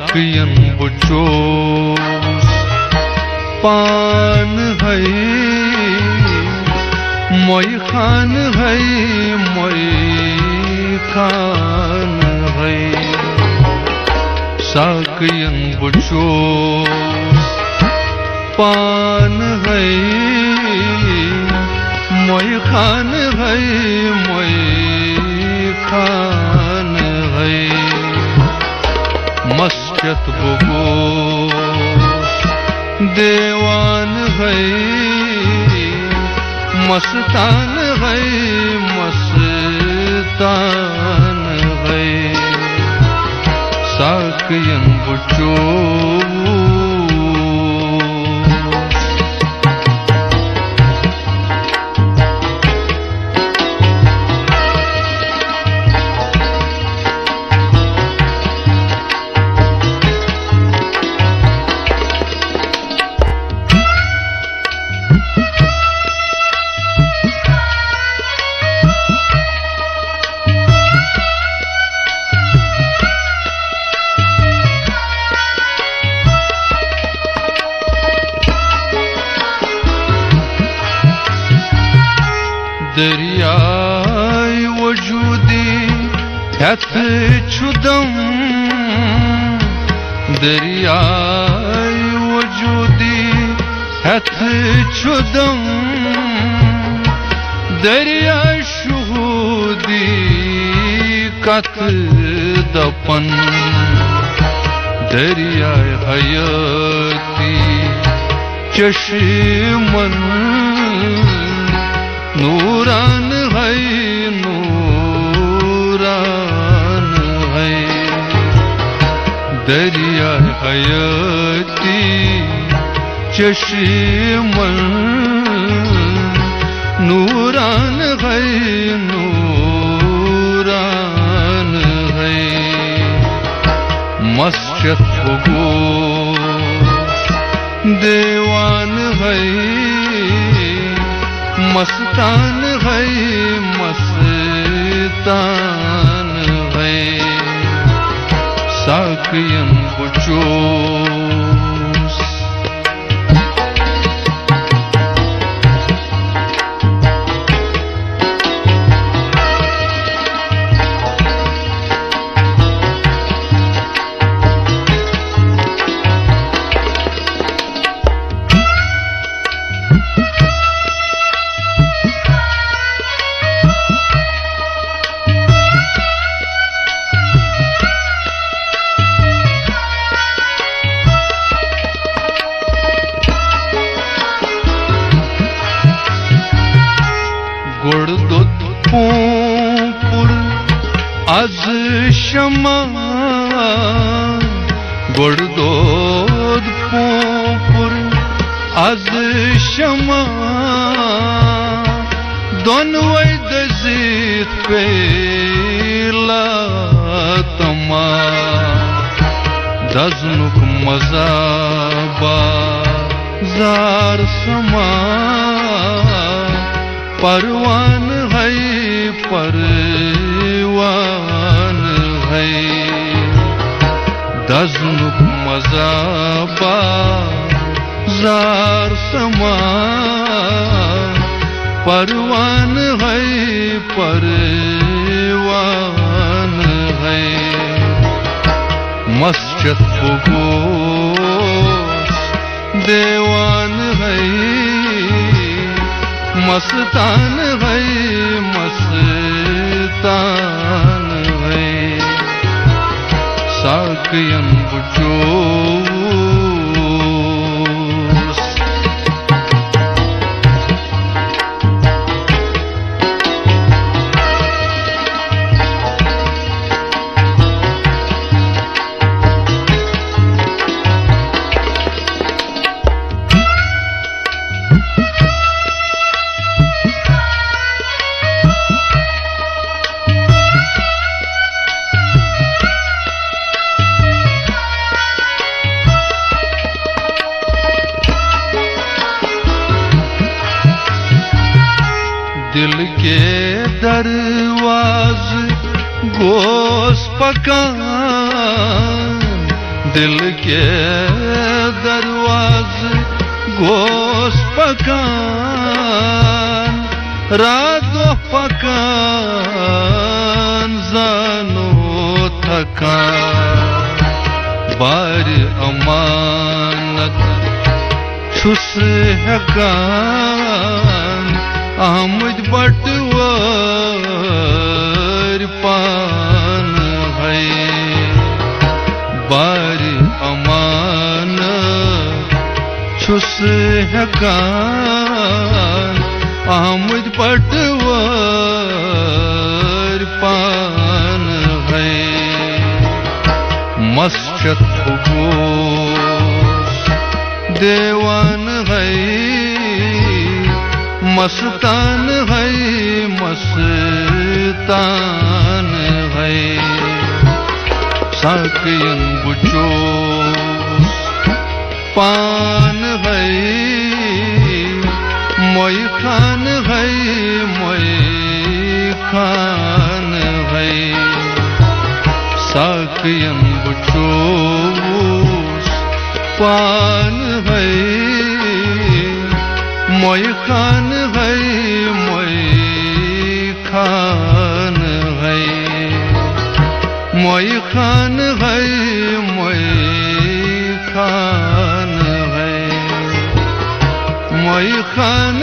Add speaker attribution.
Speaker 1: साकियन बुचोस पान है मोई खान है मोई खान है साकियन बुचोस पान है मोई खान है मोई खान है मस्जद बुगोस देवान है मस्तान है मस्तान है साकियन बुचोस दरियाई वजूदी हथ छुदम दरियाई वजूदी हथ छुदम दरिया शुहूदी कत दपन दरिया हयाती चश्मन नूरान है नूरान है दरिया हयाती चश्मन नूरान है नूरान है मस्जद बुगोस देवान है मस्तान है मस्तान है साकियन बुचोस गुड़दुद पूपुर az şama गुड़दुद पूपुर az şama दोनों दजीत पेला तमा दजनुक मजाबा जार समा परवान है परवान है दजनुक मजाबा जार समा परवान है परवान है मस्जद बुगोस देवान है मस्तान है मस्तान है साकियन बुचोस दिल के दरवाज़े गोस पकान दिल के दरवाजे गोश पकान रातो पकान जानो थकान बार अमानत छुस हकान आमद बटवर पान है बार अमानत छुस हकान आमद बटवर पान है मस्जद गोश देवान है मस्तान है मस्तान है साकियन बुचोस पान है मोई खान है मोई खान है साकियन बुचोस पान है मोई खान है मोई खान है मोई खान है मोई खान है मोई खान